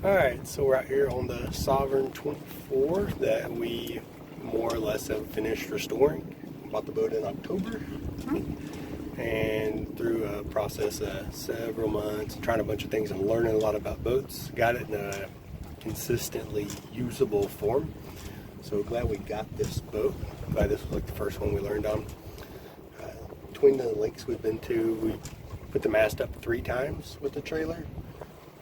Alright, so we're out here on the Sovereign 24 that we more or less have finished restoring. Bought the boat in October, and through a process of several months, trying a bunch of things and learning a lot about boats, got it in a consistently usable form. So glad we got this boat. Glad this was like the first one we learned on. Between the lakes we've been to, we put the mast up 3 times with the trailer.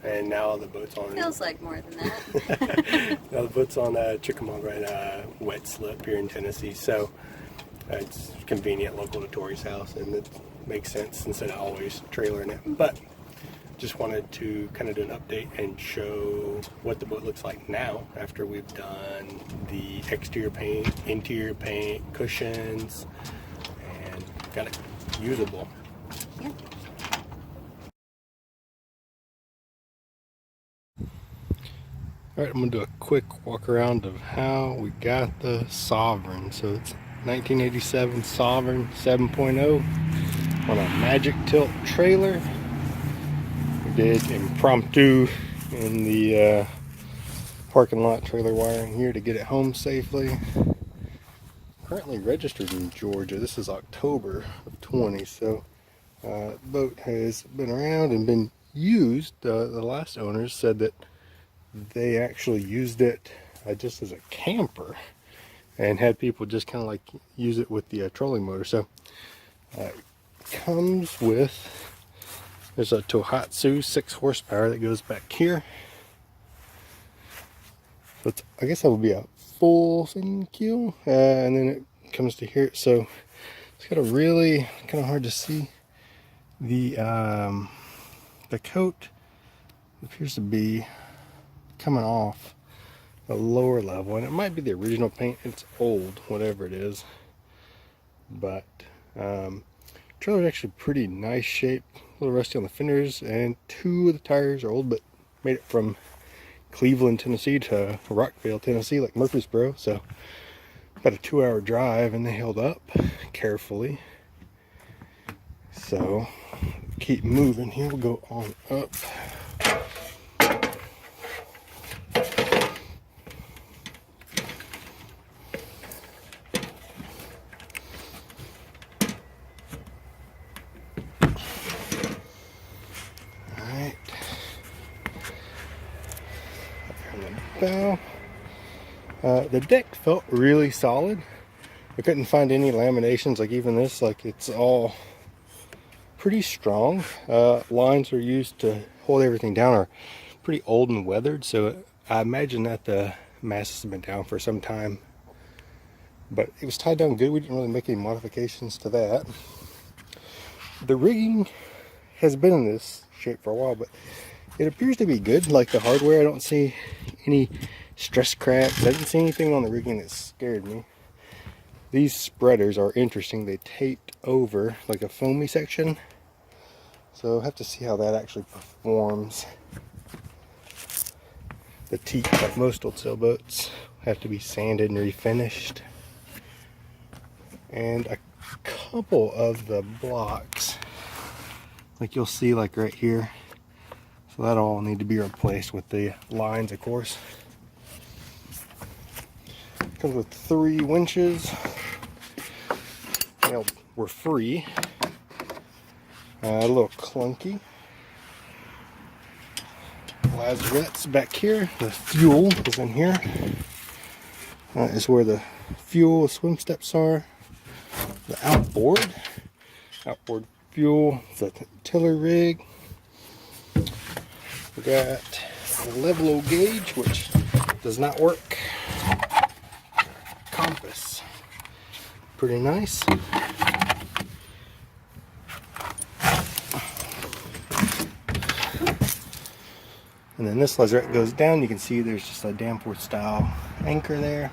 And now the boat's on. Feels like more than that. Now the boat's on Chickamauga and wet slip here in Tennessee, so it's convenient, local to Tori's house, and it makes sense instead of always trailering it. But just wanted to kind of do an update and show what the boat looks like now after we've done the exterior paint, interior paint, cushions, and got it usable. Yeah. Alright, I'm going to do a quick walk around of how we got the Sovereign. So it's 1987 Sovereign 7.0 on a Magic Tilt trailer. We did impromptu in the parking lot trailer wiring here to get it home safely. Currently registered in Georgia. This is October of 20, so the boat has been around and been used. The last owners said that they actually used it just as a camper and had people just kind of like use it with the trolling motor. So it comes with, there's a Tohatsu 6 horsepower that goes back here. So it's, I guess that would be a full fin keel, and then it comes to here. So it's got a really kind of hard to see. The coat appears to be coming off a lower level, and it might be the original paint. It's old, whatever it is, but trailer's actually pretty nice shape, a little rusty on the fenders, and 2 of the tires are old, but made it from Cleveland, Tennessee to Rockville, Tennessee, like Murfreesboro. So about a 2-hour drive, and they held up carefully. So keep moving here. We'll go on up. Bow. The deck felt really solid. I couldn't find any laminations, like even this, like it's all pretty strong. Lines are used to hold everything down are pretty old and weathered, so I imagine that the masts have been down for some time, but it was tied down good. We didn't really make any modifications to that. The rigging has been in this shape for a while, but it appears to be good. Like the hardware, I don't see any stress cracks. I didn't see anything on the rigging that scared me. These spreaders are interesting. They taped over like a foamy section, so I'll have to see how that actually performs. The teak, like most old sailboats, have to be sanded and refinished. And a couple of the blocks, like you'll see like right here, so that all need to be replaced with the lines, of course. Comes with 3 winches. They were free. A little clunky. Lazarette's back here. The fuel is in here. That is where the fuel swim steps are. The outboard fuel, the tiller rig. We got a level gauge, which does not work. Compass, pretty nice. And then this lazarette goes down. You can see there's just a Danforth style anchor there,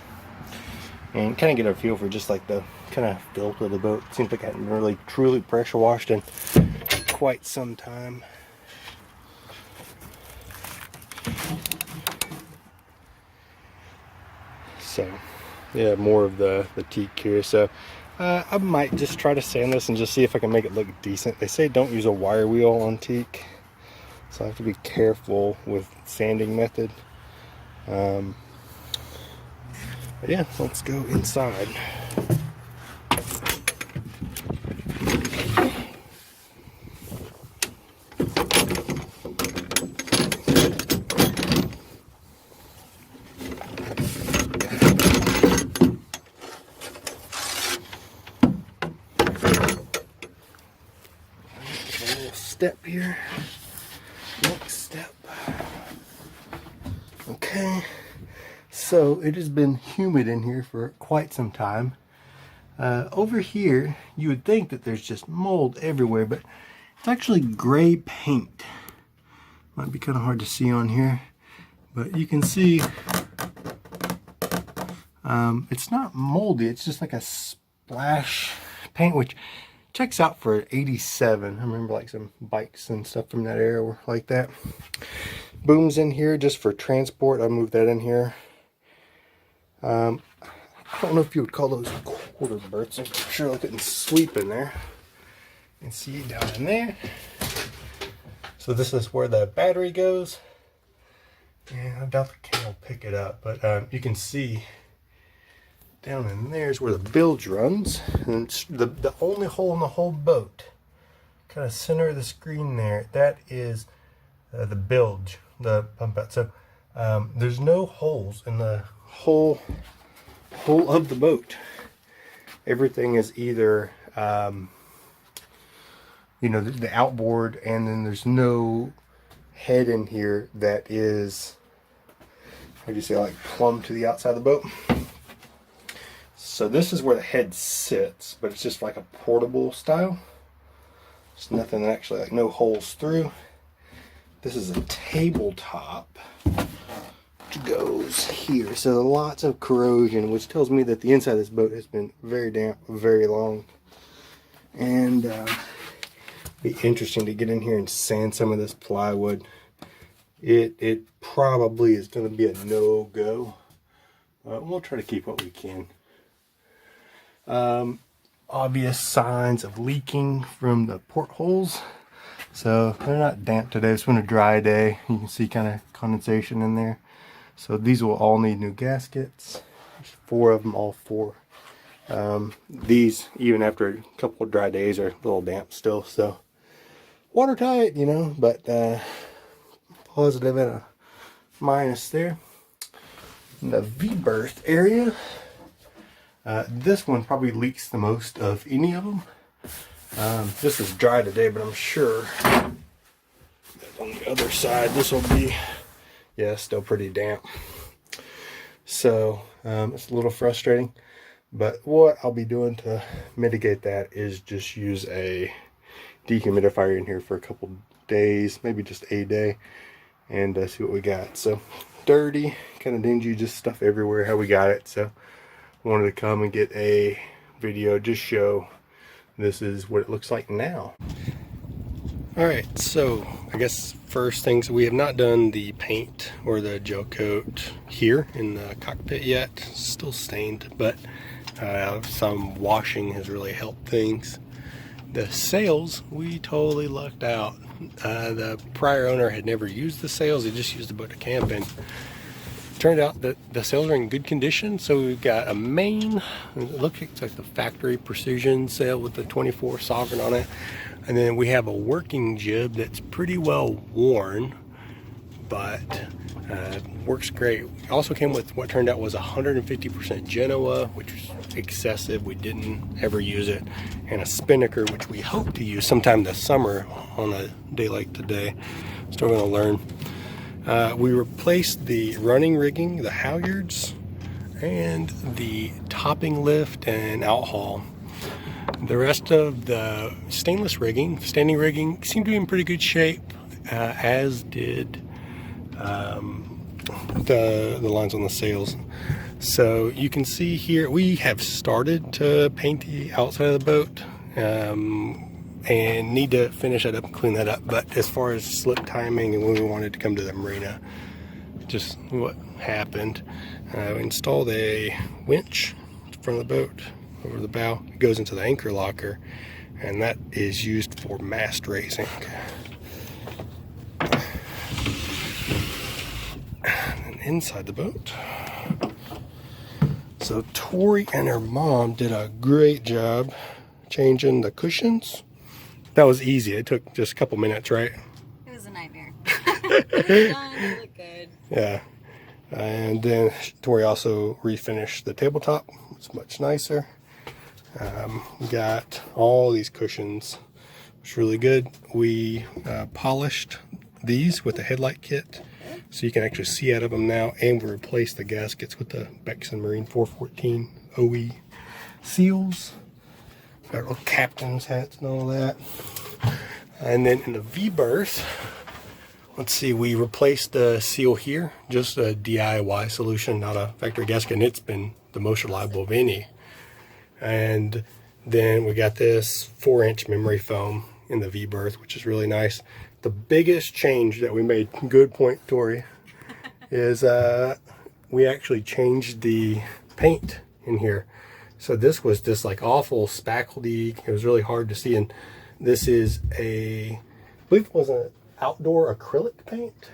and kind of get a feel for just like the kind of filth of the boat. Seems like it hadn't really truly pressure washed in quite some time. So yeah, more of the teak here. So I might just try to sand this and just see if I can make it look decent. They say don't use a wire wheel on teak, so I have to be careful with sanding method. But yeah, let's go inside. Step here. Next step. Okay. So it has been humid in here for quite some time. Over here, you would think that there's just mold everywhere, but it's actually gray paint. Might be kind of hard to see on here, but you can see it's not moldy. It's just like a splash paint, which checks out for 87. I remember like some bikes and stuff from that era were like that. Booms in here just for transport. I'll move that in here. I don't know if you would call those quarter berths. I'm sure I couldn't sweep in there. You can see down in there. So this is where the battery goes. And I doubt the can will pick it up, but you can see down in there is where the bilge runs, and the only hole in the whole boat, kind of center of the screen there, that is the bilge, the pump out. So there's no holes in the whole of the boat. Everything is either you know, the outboard, and then there's no head in here that is, how do you say, like plumb to the outside of the boat. So this is where the head sits, but it's just like a portable style. There's nothing actually, like no holes through. This is a tabletop, which goes here. So lots of corrosion, which tells me that the inside of this boat has been very damp, very long. And be interesting to get in here and sand some of this plywood. It probably is going to be a no-go. We'll try to keep what we can. Obvious signs of leaking from the portholes. So they're not damp today. It's been a dry day. You can see kind of condensation in there. So these will all need new gaskets. There's 4 of them, all 4. These, even after a couple of dry days, are a little damp still. So watertight, you know, but positive and a minus there. In the V-berth area, this one probably leaks the most of any of them. This is dry today, but I'm sure that on the other side this will be, yeah, still pretty damp. So it's a little frustrating, but what I'll be doing to mitigate that is just use a dehumidifier in here for a couple days, maybe just a day, and see what we got. So dirty, kind of dingy, just stuff everywhere, how we got it. So I wanted to come and get a video, just show this is what it looks like now. Alright, so I guess first things, we have not done the paint or the gel coat here in the cockpit yet. Still stained, but some washing has really helped things. The sails, we totally lucked out. The prior owner had never used the sails, he just used the boat to camp in. Turned out that the sails are in good condition, so we've got a main, it looks like the factory precision sail with the 24 Sovereign on it, and then we have a working jib that's pretty well worn, but works great. Also came with what turned out was 150% Genoa, which was excessive. We didn't ever use it, and a spinnaker, which we hope to use sometime this summer on a day like today. Still going to learn. We replaced the running rigging, the halyards, and the topping lift and outhaul. The rest of the stainless rigging, standing rigging, seemed to be in pretty good shape, as did the lines on the sails. So you can see here, we have started to paint the outside of the boat, and need to finish that up and clean that up. But as far as slip timing and when we wanted to come to the marina, just what happened. We installed a winch in front of the boat over the bow. It goes into the anchor locker, and that is used for mast raising. inside the boat. So Tori and her mom did a great job changing the cushions. That was easy. It took just a couple minutes, right? It was a nightmare. It was done. It looked good. Yeah. And then Tori also refinished the tabletop. It's much nicer. We got all these cushions. It's really good. We polished these with the headlight kit, so you can actually see out of them now, and we replaced the gaskets with the Beckson Marine 414 OE seals. Got little captain's hats and all that. And then in the V-berth, let's see, we replaced the seal here, just a DIY solution, not a factory gasket, and it's been the most reliable of any. And then we got this 4-inch memory foam in the V-berth, which is really nice. The biggest change that we made, good point, Tori, is we actually changed the paint in here. So this was just like awful spackledy. It was really hard to see. And this is I believe it was an outdoor acrylic paint.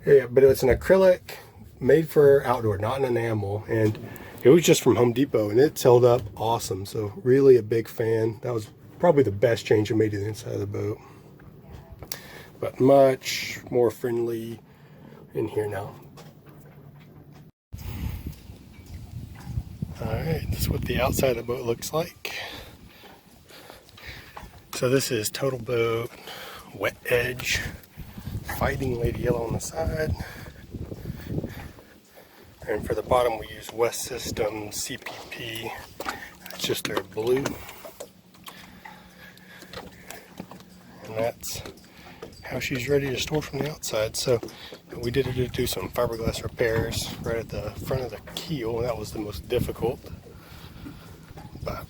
Yeah, but it's an acrylic made for outdoor, not an enamel. And it was just from Home Depot, and it's held up awesome. So really a big fan. That was probably the best change I made to the inside of the boat. But much more friendly in here now. Alright, this is what the outside of the boat looks like. So this is Total Boat Wet Edge Fighting Lady Yellow on the side. And for the bottom we use West Systems CPP. That's just their blue. And that's how she's ready to store from the outside. So we did do some fiberglass repairs right at the front of the keel. That was the most difficult, but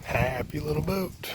happy little boat.